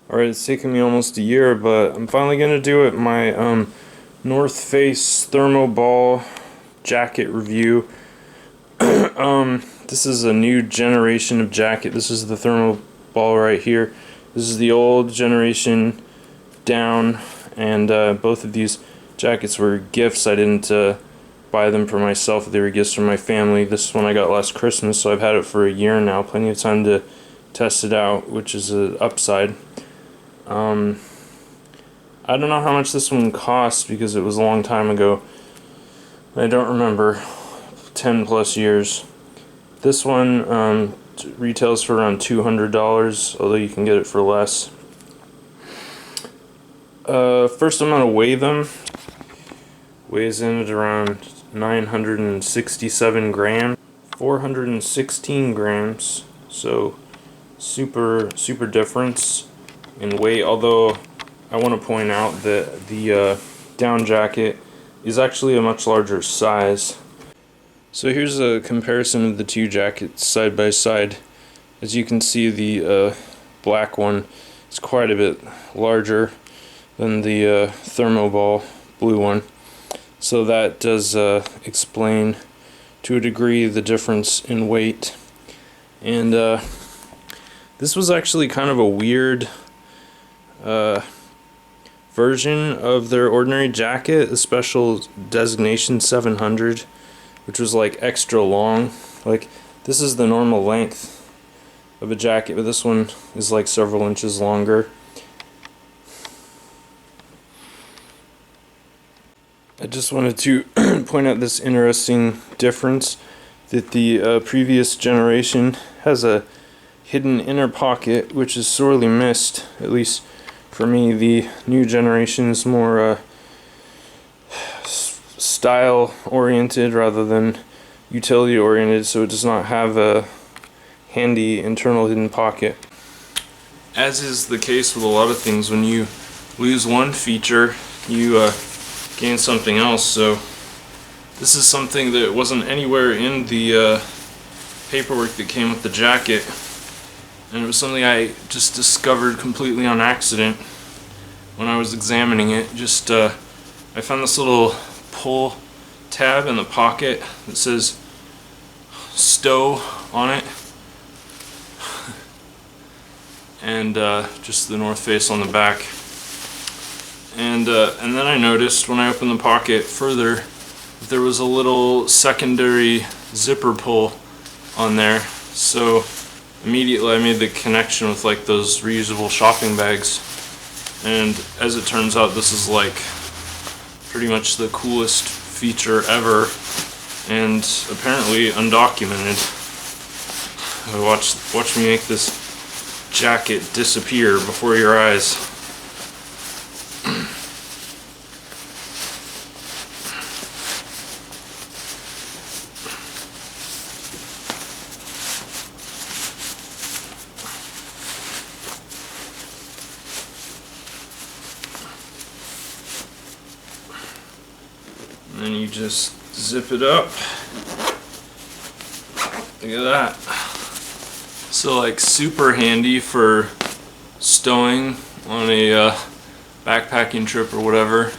Alright, it's taken me almost a year, but I'm finally gonna do it. My North Face Thermoball jacket review. This is a new generation of jacket. This is the Thermoball right here. This is the old generation down, and both of these jackets were gifts. I didn't buy them for myself. They were gifts from my family. This one I got last Christmas, so I've had it for a year now. Plenty of time to test it out, which is an upside. I don't know how much this one cost because it was a long time ago. I don't remember. 10 plus years. This one retails for around $200, although you can get it for less. First I'm gonna weigh them. Weighs in at around 967 grams, 416 grams. So super difference in weight, although I want to point out that the down jacket is actually a much larger size. So here's a comparison of the two jackets side by side. As you can see, the black one is quite a bit larger than the Thermoball blue one. So that does explain to a degree the difference in weight. And this was actually kind of a weird version of their ordinary jacket, the special designation 700, which was like extra long. Like, this is the normal length of a jacket, but this one is like several inches longer. I just wanted to point out this interesting difference, that the previous generation has a hidden inner pocket, which is sorely missed, at least for me. The new generation is more style oriented rather than utility oriented, so it does not have a handy internal hidden pocket. As is the case with a lot of things, when you lose one feature, you gain something else. So this is something that wasn't anywhere in the paperwork that came with the jacket, and it was something I just discovered completely on accident when I was examining it. Just I found this little pull tab in the pocket that says stow on it, and just the North Face on the back. And then I noticed when I opened the pocket further that there was a little secondary zipper pull on there. So immediately I made the connection with like those reusable shopping bags, and as it turns out, this is like pretty much the coolest feature ever, and apparently undocumented. Watch me make this jacket disappear before your eyes. And then you just zip it up. Look at that. So like super handy for stowing on a backpacking trip or whatever.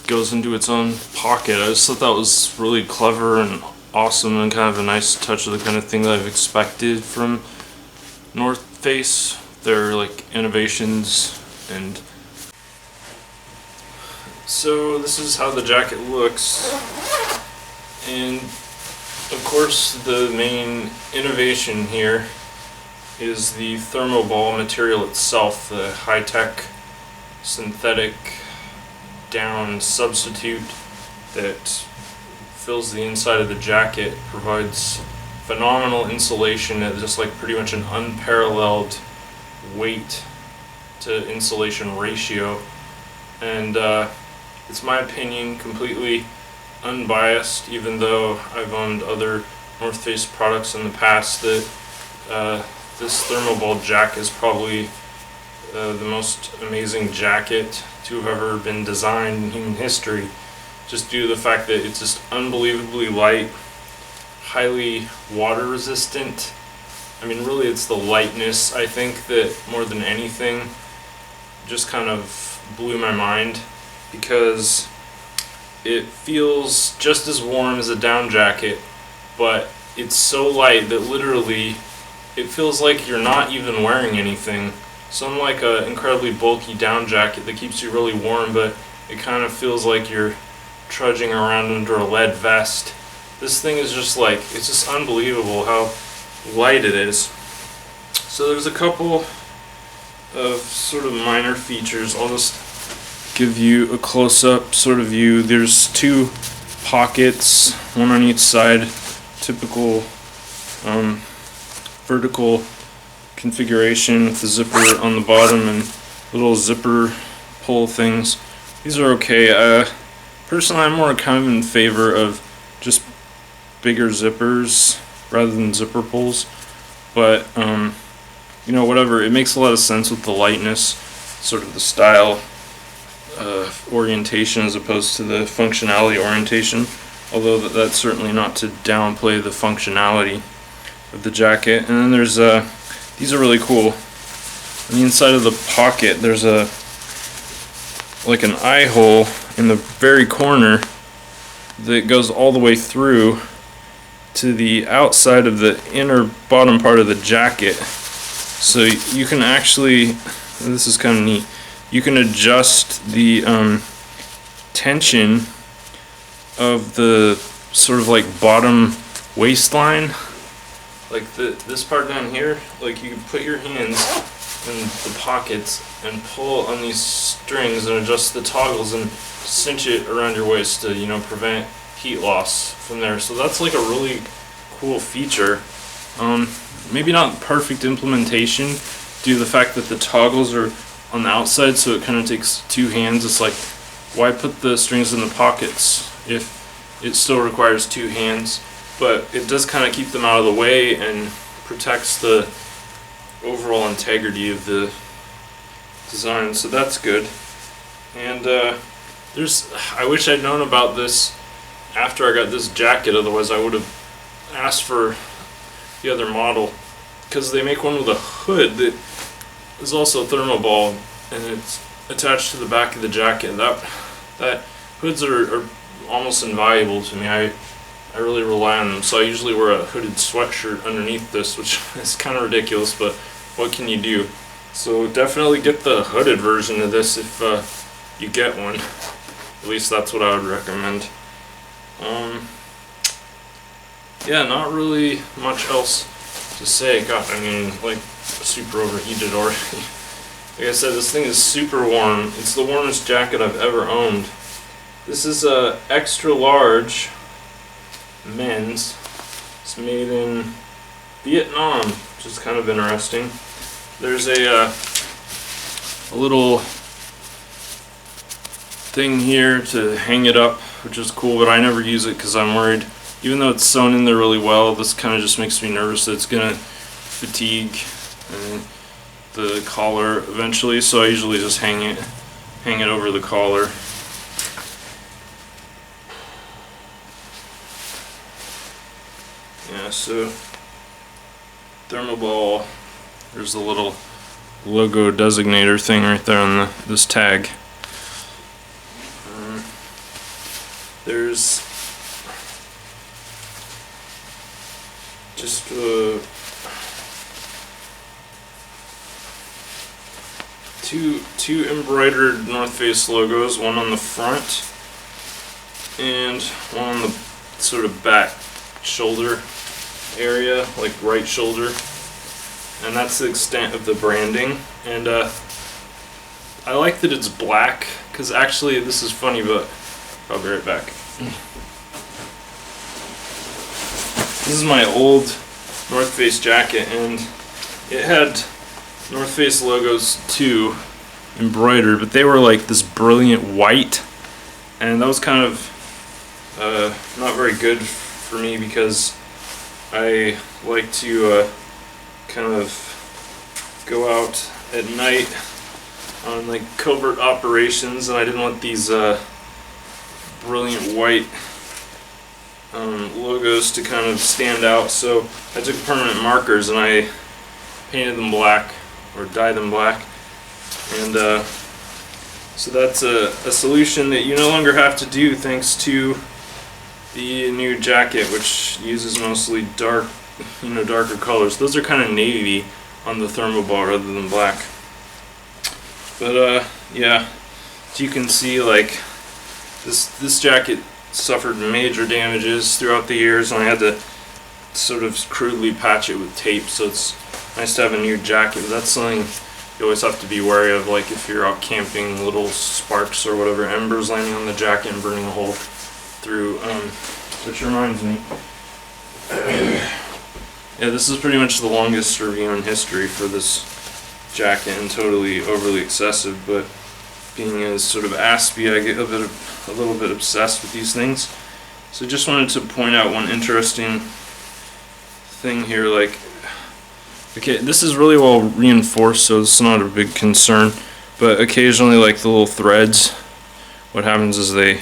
Goes into its own pocket. I just thought that was really clever and awesome, and kind of a nice touch of the kind of thing that I've expected from North Face. Their like innovations. And so this is how the jacket looks, and of course the main innovation here is the Thermoball material itself, the high-tech synthetic down substitute that fills the inside of the jacket, provides phenomenal insulation at just like pretty much an unparalleled weight to insulation ratio. And it's my opinion, completely unbiased, even though I've owned other North Face products in the past, that this Thermoball jacket is probably the most amazing jacket to have ever been designed in human history, just due to the fact that it's just unbelievably light, highly water resistant, I mean, really it's the lightness, I think, that more than anything just kind of blew my mind, because it feels just as warm as a down jacket, but it's so light that literally it feels like you're not even wearing anything. So unlike an incredibly bulky down jacket that keeps you really warm, but it kind of feels like you're trudging around under a lead vest, this thing is just like, it's just unbelievable how light it is. So there's a couple of sort of minor features. I'll just give you a close-up sort of view. There's two pockets, one on each side, typical vertical configuration with the zipper on the bottom and little zipper pull things. These are okay. Personally, I'm more kind of in favor of just bigger zippers rather than zipper pulls, but you know, whatever, it makes a lot of sense with the lightness, sort of the style orientation as opposed to the functionality orientation, although that's certainly not to downplay the functionality of the jacket. And then there's these are really cool. On the inside of the pocket there's like an eye hole in the very corner that goes all the way through to the outside of the inner bottom part of the jacket. So you can actually, this is kind of neat, you can adjust the tension of the sort of like bottom waistline, like this part down here. Like, you can put your hands in the pockets and pull on these strings and adjust the toggles and cinch it around your waist to, you know, prevent heat loss from there. So that's like a really cool feature. Maybe not perfect implementation due to the fact that the toggles are on the outside, so it kind of takes two hands. It's like, why put the strings in the pockets if it still requires two hands? But it does kind of keep them out of the way and protects the overall integrity of the design, so that's good. And I wish I'd known about this after I got this jacket, otherwise I would have asked for the other model, because they make one with a hood that is also Thermoball, and it's attached to the back of the jacket. That hoods are almost invaluable to me. I really rely on them, so I usually wear a hooded sweatshirt underneath this, which is kind of ridiculous, but what can you do? So definitely get the hooded version of this if you get one. At least that's what I would recommend. Yeah, not really much else to say. God, I mean, like, super overheated already. Like I said, this thing is super warm. It's the warmest jacket I've ever owned. This is a extra large men's. It's made in Vietnam, which is kind of interesting. There's a little thing here to hang it up, which is cool, but I never use it because I'm worried. Even though it's sewn in there really well, this kind of just makes me nervous that it's gonna fatigue the collar eventually, so I usually just hang it over the collar. Yeah, so Thermoball, there's the little logo designator thing right there on this tag. There's just two embroidered North Face logos, one on the front and one on the sort of back shoulder area, like right shoulder, and that's the extent of the branding. And I like that it's black, because actually, this is funny, but I'll be right back. This is my old North Face jacket, and it had North Face logos too embroidered, but they were like this brilliant white, and that was kind of not very good for me, because I like to kind of go out at night on like covert operations, and I didn't want these brilliant white logos to kind of stand out. So I took permanent markers and I painted them black, or dyed them black, and so that's a solution that you no longer have to do thanks to the new jacket, which uses mostly darker colors. Those are kind of navy on the Thermoball rather than black. But yeah, as you can see, like this jacket suffered major damages throughout the years, and I had to sort of crudely patch it with tape. So it's nice to have a new jacket. But that's something you always have to be wary of, like if you're out camping, little sparks or whatever, embers landing on the jacket and burning a hole through. Which reminds me, yeah, this is pretty much the longest review in history for this jacket, and totally overly excessive, but being as sort of aspy, I get a little bit obsessed with these things. So just wanted to point out one interesting thing here. Like, okay, this is really well reinforced, so it's not a big concern, but occasionally, like the little threads, what happens is they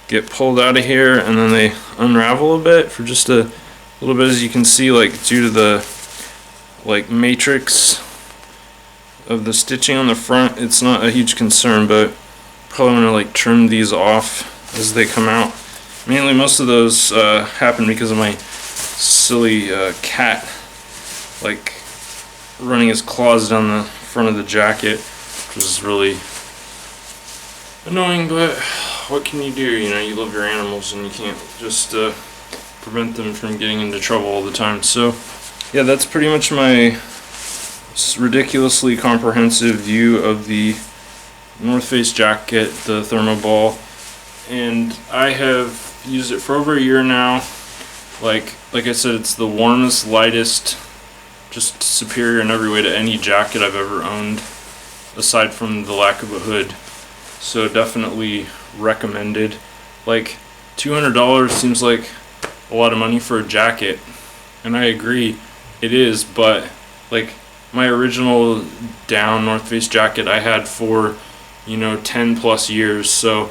get pulled out of here and then they unravel a bit for just a little bit. As you can see, like due to the matrix of the stitching on the front, it's not a huge concern, but probably want to trim these off as they come out. Mainly most of those happen because of my silly cat running his claws down the front of the jacket, which is really annoying, but what can you do? You love your animals and you can't just prevent them from getting into trouble all the time. So yeah, that's pretty much my ridiculously comprehensive view of the North Face jacket, the Thermoball, and I have used it for over a year now. Like I said, it's the warmest, lightest, just superior in every way to any jacket I've ever owned, aside from the lack of a hood. So definitely recommended. Like $200 seems like a lot of money for a jacket, and I agree it is, but like my original down North Face jacket I had for 10 plus years, so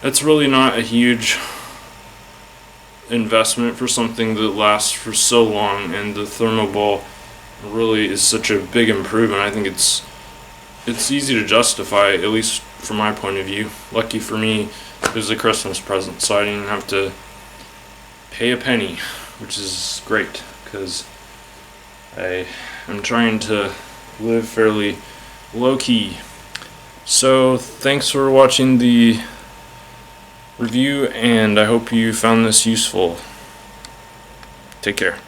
that's really not a huge investment for something that lasts for so long. And the Thermoball really is such a big improvement. I think it's easy to justify, at least from my point of view. Lucky for me, it was a Christmas present, so I didn't have to pay a penny, which is great because I am trying to live fairly low-key. So thanks for watching the review, and I hope you found this useful. Take care.